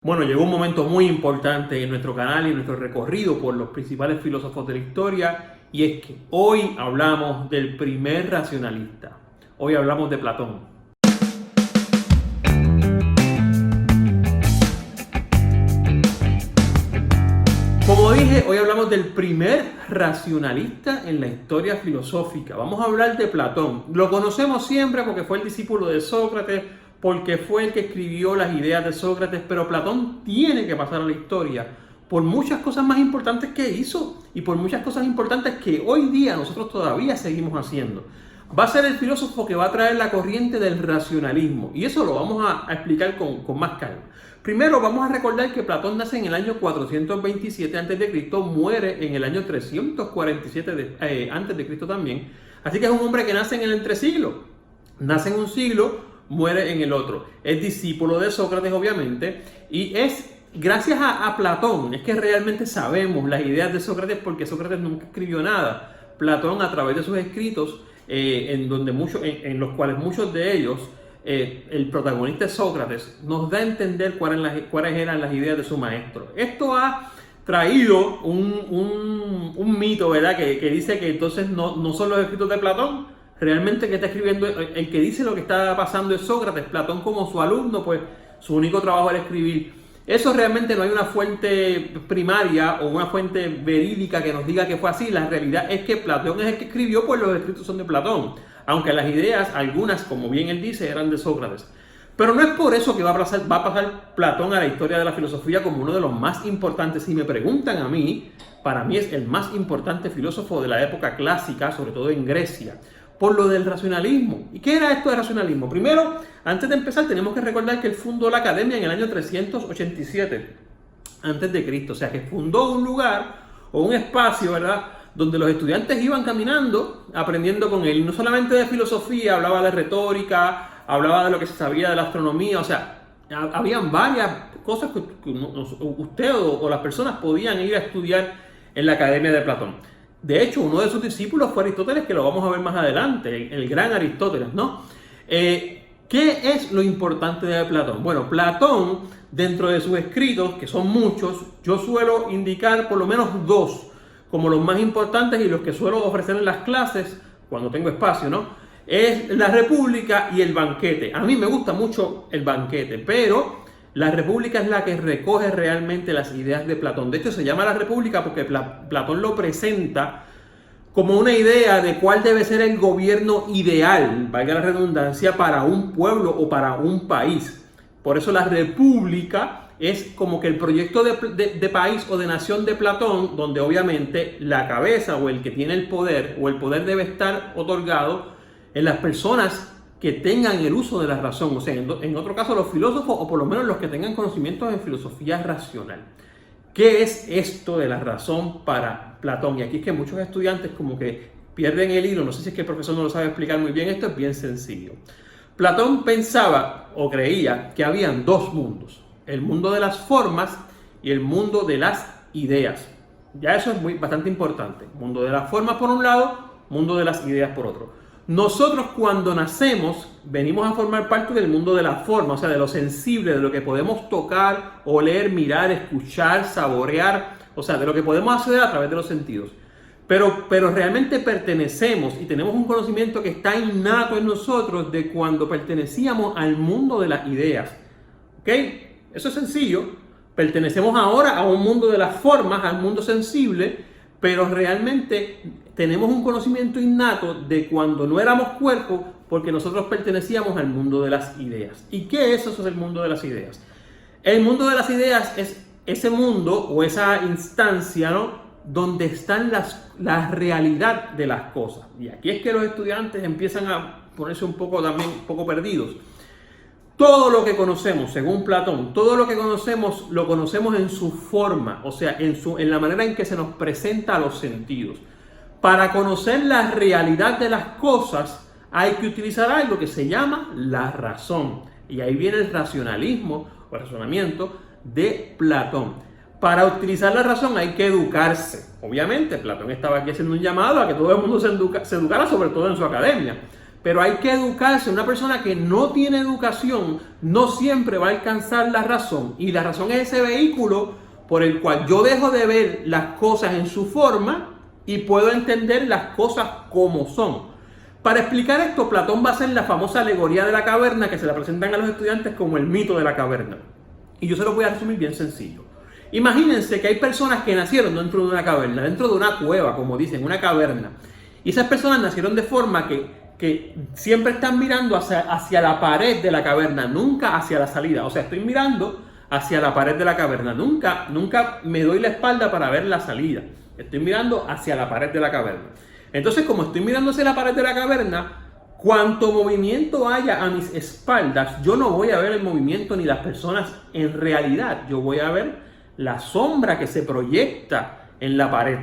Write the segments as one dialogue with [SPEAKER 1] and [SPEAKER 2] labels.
[SPEAKER 1] Bueno, llegó un momento muy importante en nuestro canal y en nuestro recorrido por los principales filósofos de la historia, y es que hoy hablamos del primer racionalista. Hoy hablamos de Platón. Como dije, hoy hablamos del primer racionalista en la historia filosófica. Vamos a hablar de Platón. Lo conocemos siempre porque fue el discípulo de Sócrates, porque fue el que escribió las ideas de Sócrates, pero Platón tiene que pasar a la historia por muchas cosas más importantes que hizo y por muchas cosas importantes que hoy día nosotros todavía seguimos haciendo. Va a ser el filósofo que va a traer la corriente del racionalismo, y eso lo vamos a explicar con más calma. Primero vamos a recordar que Platón nace en el año 427 a.C., muere en el año 347 a.C. también, así que es un hombre que nace en el entresiglo, nace en un siglo, muere en el otro. Es discípulo de Sócrates, obviamente, y es gracias a Platón es que realmente sabemos las ideas de Sócrates, porque Sócrates nunca escribió nada. Platón, a través de sus escritos, en los cuales muchos de ellos, el protagonista es Sócrates, nos da a entender cuáles eran las ideas de su maestro. Esto ha traído un mito, ¿verdad? Que dice que entonces no son los escritos de Platón. Realmente que está escribiendo, el que dice lo que está pasando es Sócrates. Platón, como su alumno, pues su único trabajo era escribir. Eso realmente no hay una fuente primaria o una fuente verídica que nos diga que fue así. La realidad es que Platón es el que escribió, pues los escritos son de Platón, aunque las ideas, algunas, como bien él dice, eran de Sócrates. Pero no es por eso que va a pasar Platón a la historia de la filosofía como uno de los más importantes. Si me preguntan a mí, para mí es el más importante filósofo de la época clásica, sobre todo en Grecia, por lo del racionalismo. ¿Y qué era esto de racionalismo? Primero, antes de empezar, tenemos que recordar que él fundó la academia en el año 387 a.C., o sea que fundó un lugar o un espacio, ¿verdad?, donde los estudiantes iban caminando, aprendiendo con él. No solamente de filosofía, hablaba de retórica, hablaba de lo que se sabía de la astronomía, o sea, habían varias cosas que usted o las personas podían ir a estudiar en la academia de Platón. De hecho, uno de sus discípulos fue Aristóteles, que lo vamos a ver más adelante, el gran Aristóteles, ¿no? ¿Qué es lo importante de Platón? Bueno, Platón, dentro de sus escritos, que son muchos, yo suelo indicar por lo menos dos como los más importantes y los que suelo ofrecer en las clases, cuando tengo espacio, ¿no? Es la República y el Banquete. A mí me gusta mucho el Banquete, pero la República es la que recoge realmente las ideas de Platón. De hecho, se llama la República porque Platón lo presenta como una idea de cuál debe ser el gobierno ideal, valga la redundancia, para un pueblo o para un país. Por eso la República es como que el proyecto de país o de nación de Platón, donde obviamente la cabeza o el que tiene el poder debe estar otorgado en las personas que tengan el uso de la razón, o sea, en otro caso los filósofos, o por lo menos los que tengan conocimientos en filosofía racional. ¿Qué es esto de la razón para Platón? Y aquí es que muchos estudiantes como que pierden el hilo, no sé si es que el profesor no lo sabe explicar muy bien. Esto es bien sencillo. Platón pensaba o creía que habían dos mundos, el mundo de las formas y el mundo de las ideas. Ya eso es bastante importante. Mundo de las formas por un lado, mundo de las ideas por otro. Nosotros cuando nacemos venimos a formar parte del mundo de la forma, o sea, de lo sensible, de lo que podemos tocar, oler, mirar, escuchar, saborear, o sea, de lo que podemos acceder a través de los sentidos. Pero realmente pertenecemos y tenemos un conocimiento que está innato en nosotros de cuando pertenecíamos al mundo de las ideas. ¿Ok? Eso es sencillo. Pertenecemos ahora a un mundo de las formas, al mundo sensible, pero realmente tenemos un conocimiento innato de cuando no éramos cuerpo, porque nosotros pertenecíamos al mundo de las ideas. ¿Y qué es eso del mundo de las ideas? El mundo de las ideas es ese mundo o esa instancia, ¿no?, donde están la realidad de las cosas. Y aquí es que los estudiantes empiezan a ponerse un poco perdidos. Todo lo que conocemos, según Platón, todo lo que conocemos lo conocemos en su forma, o sea, en la manera en que se nos presenta a los sentidos. Para conocer la realidad de las cosas hay que utilizar algo que se llama la razón. Y ahí viene el racionalismo o el razonamiento de Platón. Para utilizar la razón hay que educarse. Obviamente, Platón estaba aquí haciendo un llamado a que todo el mundo se educara, sobre todo en su academia. pero hay que educarse. Una persona que no tiene educación no siempre va a alcanzar la razón, y la razón es ese vehículo por el cual yo dejo de ver las cosas en su forma y puedo entender las cosas como son. Para explicar esto, Platón va a hacer la famosa alegoría de la caverna, que se la presentan a los estudiantes como el mito de la caverna. Y yo se lo voy a resumir bien sencillo. Imagínense que hay personas que nacieron dentro de una caverna, dentro de una cueva, como dicen, una caverna. Y esas personas nacieron de forma que siempre están mirando hacia la pared de la caverna, nunca hacia la salida. O sea, estoy mirando hacia la pared de la caverna, nunca me doy la espalda para ver la salida. Estoy mirando hacia la pared de la caverna. Entonces, como estoy mirando hacia la pared de la caverna, cuanto movimiento haya a mis espaldas, yo no voy a ver el movimiento ni las personas en realidad. Yo voy a ver la sombra que se proyecta en la pared.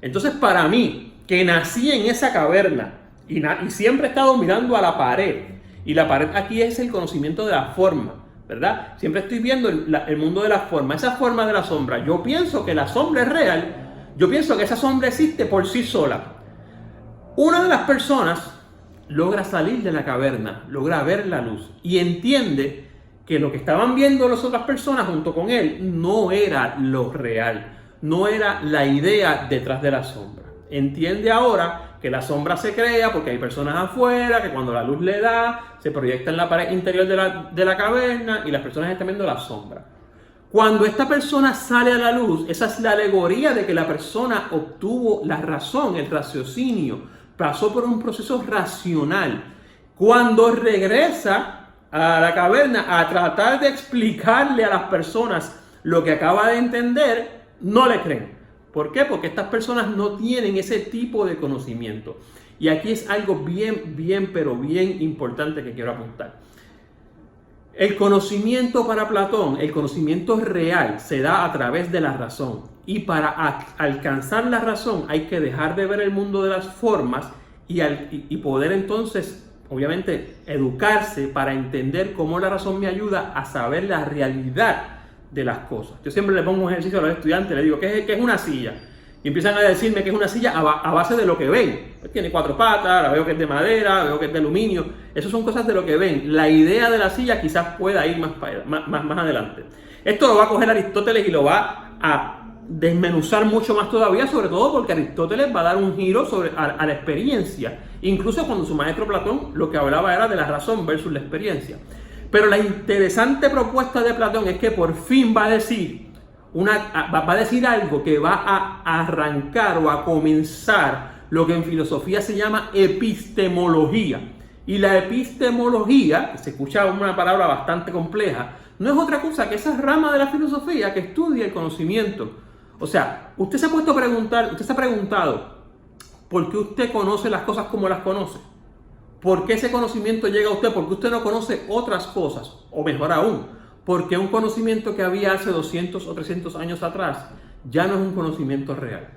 [SPEAKER 1] Entonces, para mí, que nací en esa caverna y siempre he estado mirando a la pared, y la pared aquí es el conocimiento de la forma, ¿verdad? Siempre estoy viendo el mundo de la forma, esa forma de la sombra. Yo pienso que la sombra es real, yo pienso que esa sombra existe por sí sola. Una de las personas logra salir de la caverna, logra ver la luz y entiende que lo que estaban viendo las otras personas junto con él no era lo real, no era la idea detrás de la sombra. Entiende ahora que la sombra se crea porque hay personas afuera, que cuando la luz le da, se proyecta en la pared interior de la caverna y las personas están viendo la sombra. Cuando esta persona sale a la luz, esa es la alegoría de que la persona obtuvo la razón, el raciocinio, pasó por un proceso racional. Cuando regresa a la caverna a tratar de explicarle a las personas lo que acaba de entender, no le creen. ¿Por qué? Porque estas personas no tienen ese tipo de conocimiento. Y aquí es algo pero bien importante que quiero apuntar. El conocimiento para Platón, el conocimiento real, se da a través de la razón. Y para alcanzar la razón hay que dejar de ver el mundo de las formas y poder entonces, obviamente, educarse para entender cómo la razón me ayuda a saber la realidad de las cosas. Yo siempre le pongo un ejercicio a los estudiantes, le digo, ¿qué es una silla? Y empiezan a decirme que es una silla a base de lo que ven. Tiene 4 patas, la veo que es de madera, veo que es de aluminio. Esas son cosas de lo que ven. La idea de la silla quizás pueda ir más adelante. Esto lo va a coger Aristóteles y lo va a desmenuzar mucho más todavía, sobre todo porque Aristóteles va a dar un giro a la experiencia. Incluso cuando su maestro Platón lo que hablaba era de la razón versus la experiencia. Pero la interesante propuesta de Platón es que por fin va a decir algo que va a arrancar o a comenzar lo que en filosofía se llama epistemología. Y la epistemología, que se escucha una palabra bastante compleja, no es otra cosa que esa rama de la filosofía que estudia el conocimiento. O sea, usted se ha puesto a preguntar, usted se ha preguntado, ¿por qué usted conoce las cosas como las conoce? ¿Por qué ese conocimiento llega a usted? ¿Por qué usted no conoce otras cosas? O mejor aún, ¿por qué un conocimiento que había hace 200 o 300 años atrás ya no es un conocimiento real?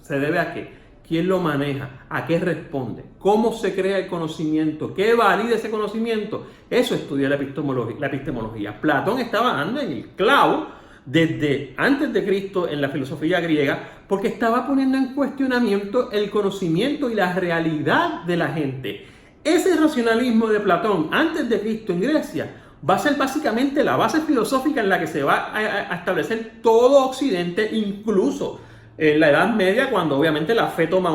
[SPEAKER 1] ¿Se debe a qué? ¿Quién lo maneja? ¿A qué responde? ¿Cómo se crea el conocimiento? ¿Qué valida ese conocimiento? Eso estudia la epistemología. Platón estaba dando en el clavo desde antes de Cristo en la filosofía griega, porque estaba poniendo en cuestionamiento el conocimiento y la realidad de la gente. Ese racionalismo de Platón antes de Cristo en Grecia va a ser básicamente la base filosófica en la que se va a establecer todo Occidente, incluso en la Edad Media, cuando obviamente la fe toma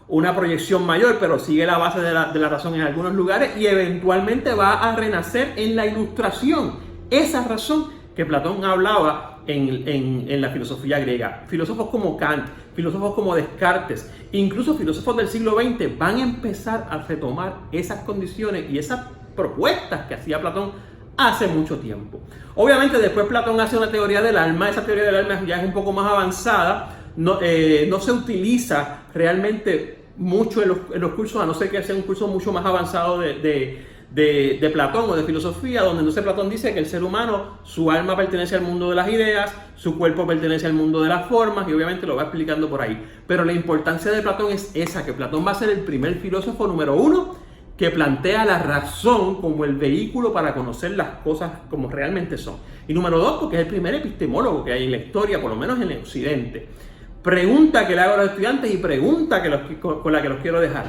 [SPEAKER 1] una proyección mayor, pero sigue la base de la razón en algunos lugares y eventualmente va a renacer en la Ilustración. Esa razón que Platón hablaba en la filosofía griega. Filósofos como Kant, filósofos como Descartes, incluso filósofos del siglo XX van a empezar a retomar esas condiciones y esas propuestas que hacía Platón hace mucho tiempo. Obviamente después Platón hace una teoría del alma. Esa teoría del alma ya es un poco más avanzada, no se utiliza realmente mucho en los cursos, a no ser que sea un curso mucho más avanzado de Platón o de filosofía, donde entonces Platón dice que el ser humano, su alma pertenece al mundo de las ideas, su cuerpo pertenece al mundo de las formas, y obviamente lo va explicando por ahí. Pero la importancia de Platón es esa, que Platón va a ser el primer filósofo número 1 que plantea la razón como el vehículo para conocer las cosas como realmente son. Y número 2, porque es el primer epistemólogo que hay en la historia, por lo menos en el Occidente. Pregunta que le hago a los estudiantes y pregunta con la que los quiero dejar.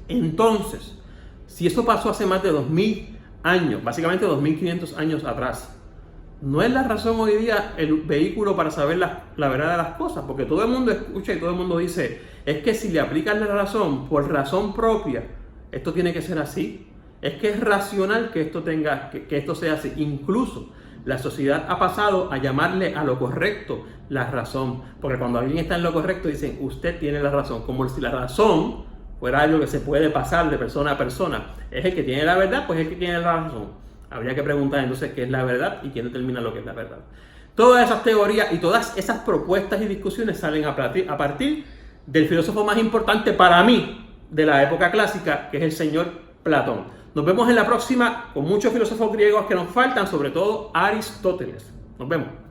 [SPEAKER 1] Entonces, si eso pasó hace más de 2000 años, básicamente 2500 años atrás, no es la razón hoy día el vehículo para saber la verdad de las cosas, porque todo el mundo escucha y todo el mundo dice, es que si le aplican la razón por razón propia, esto tiene que ser así. Es que es racional que esto que esto sea así. Incluso la sociedad ha pasado a llamarle a lo correcto la razón, porque cuando alguien está en lo correcto dicen, usted tiene la razón, como si la razón fuera algo que se puede pasar de persona a persona. Es el que tiene la verdad, pues es el que tiene la razón. Habría que preguntar entonces qué es la verdad y quién determina lo que es la verdad. Todas esas teorías y todas esas propuestas y discusiones salen a partir del filósofo más importante para mí de la época clásica, que es el señor Platón. Nos vemos en la próxima con muchos filósofos griegos que nos faltan, sobre todo Aristóteles. Nos vemos.